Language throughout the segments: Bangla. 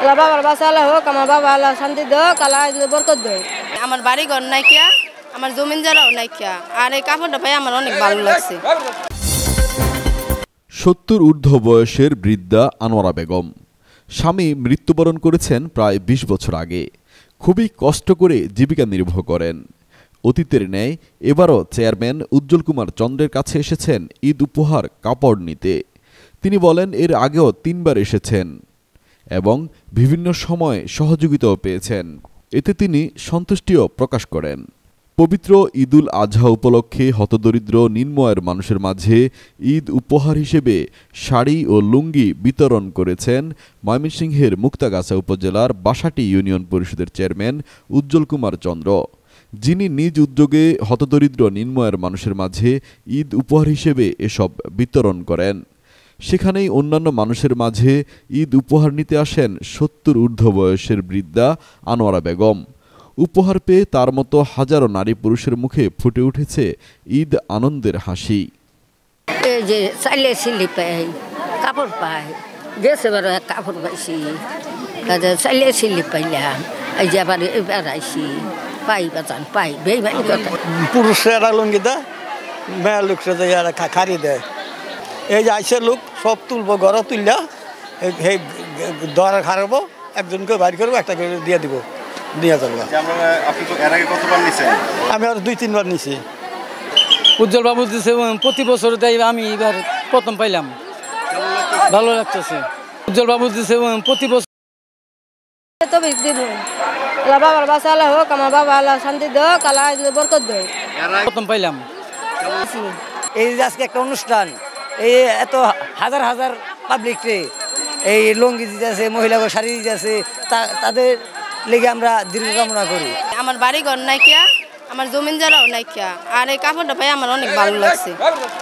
আল্লাহ বাবার বাসা আল্লাহ হোক, আমার বাবা আল্লাহ শান্তি দেখ, আল্লাহ বরকত দেখ। আমার বাড়ি ঘর নাইকিয়া, আমার জমিন জায়গাও নাইকিয়া, আর এই কাপড়টা পাই আমার অনেক ভালো লাগছে। ৭০ ঊর্ধ্ব বয়সের বৃদ্ধা আনোয়ারা বেগম স্বামী মৃত্যুবরণ করেছেন প্রায় ২০ বছর আগে। খুবই কষ্ট করে জীবিকা নির্বাহ করেন। অতীতের ন্যায় এবারও চেয়ারম্যান উজ্জ্বল কুমার চন্দ্রের কাছে এসেছেন ঈদ উপহার কাপড় নিতে। তিনি বলেন এর আগেও ৩ বার এসেছেন এবং বিভিন্ন সময় সহযোগিতাও পেয়েছেন। এতে তিনি সন্তুষ্টিও প্রকাশ করেন। পবিত্র ঈদুল আজহা উপলক্ষে হতদরিদ্র নিম্নআয়ের মানুষের মাঝে ঈদ উপহার হিসেবে শাড়ি ও লুঙ্গি বিতরণ করেছেন ময়মনসিংহের মুক্তাগাছা উপজেলার বাসাটি ইউনিয়ন পরিষদের চেয়ারম্যান উজ্জ্বল কুমার চন্দ্র, যিনি নিজ উদ্যোগে হতদরিদ্র নিম্নআয়ের মানুষের মাঝে ঈদ উপহার হিসেবে এসব বিতরণ করেন। সেখানেই অন্যান্য মানুষের মাঝে ঈদ উপহার নিতে আসেন ৭০ ঊর্ধ্ব বয়সের বৃদ্ধা আনোয়ারা বেগম। উপহার পেয়ে তার মতো হাজারো নারী পুরুষের মুখে ফুটে উঠেছে ঈদ আনন্দের হাসি। এই যে চাইলে সিলি পাই, কাপড় পাই, গেছে বারো কাপড় পাইছি, চাইলে সিলি পাইলাম, এই যে আবার এবার আইসি পাই বাজান পাই বেইমানি কথা। পুরুষরা লুঙ্গি দেয়, মেয়ের লোকরা খারি দেয়। এই যে আইসে লোক সব তুলবো, ঘরে তুললা এই দরা খারাবো, একজনকে বাড়ি করবো, একটা করে দিয়ে দিব, নিয়ে যাবো। আমি আর ২-৩ বার নিছি। উজ্জ্বল বাবু দিছে প্রতি বছর দেয়, আমি এবার প্রথম পাইলাম, ভালো লাগতেছে। উজ্জ্বল বাবু দিছে প্রতি বছর আল্লাহ বাবার বাসা আল্লাহ হোক, আমার বাবা আল্লাহ শান্তি দেখ, আল্লাহ বরকত দেখ। প্রথম পাইলাম। এই যে আজকে একটা অনুষ্ঠান, এই এত হাজার হাজার পাবলিকরে এই লুঙ্গি দিতেছে, মহিলা শাড়ি দিতেছে, তাদের লেগে আমরা দীর্ঘ কামনা করি। আমার বাড়ি ঘর নাইকিয়া, আমার জমিন জায়গাও নাইকিয়া, আর এই কাপড়টা পাই আমার অনেক ভালো লাগছে।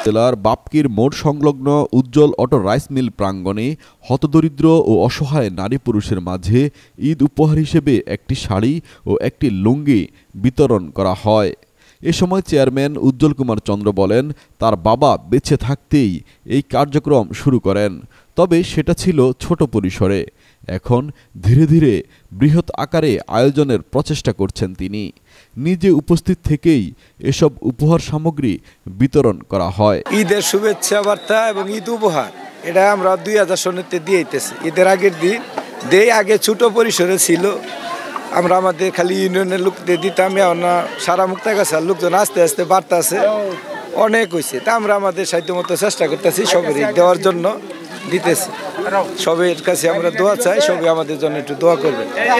জেলার বাপকির মোড় সংলগ্ন উজ্জ্বল অটো রাইস মিল প্রাঙ্গণে হতদরিদ্র ও অসহায় নারী পুরুষের মাঝে ঈদ উপহার হিসেবে একটি শাড়ি ও একটি লুঙ্গি বিতরণ করা হয়। এ সময় চেয়ারম্যান উজ্জ্বল কুমার চন্দ্র বলেন, তার বাবা বেঁচে থাকতেই এই কার্যক্রম শুরু করেন, তবে সেটা ছিল ছোট পরিসরে। এখন ধীরে ধীরে বৃহৎ আকারে আয়োজনের প্রচেষ্টা করছেন তিনি। নিজে উপস্থিত থেকেই এসব উপহার সামগ্রী বিতরণ করা হয়। ঈদের শুভেচ্ছা বার্তা এবং ঈদ উপহার এটা আমরা ২০০০ সনেতে দিয়েছি। ঈদের আগের দিন আগে ছোট পরিসরে ছিল, আমরা আমাদের খালি ইউনিয়নের লোকদের দিতাম। সারা মুক্তাগাছার লোকজন আস্তে আস্তে বাড়তেছে, অনেক হয়েছে। তা আমরা আমাদের সাধ্য মতো চেষ্টা করতেছি সবাই দেওয়ার জন্য, দিতেছি। সবের কাছে আমরা দোয়া চাই, সবাই আমাদের জন্য একটু দোয়া করবেন।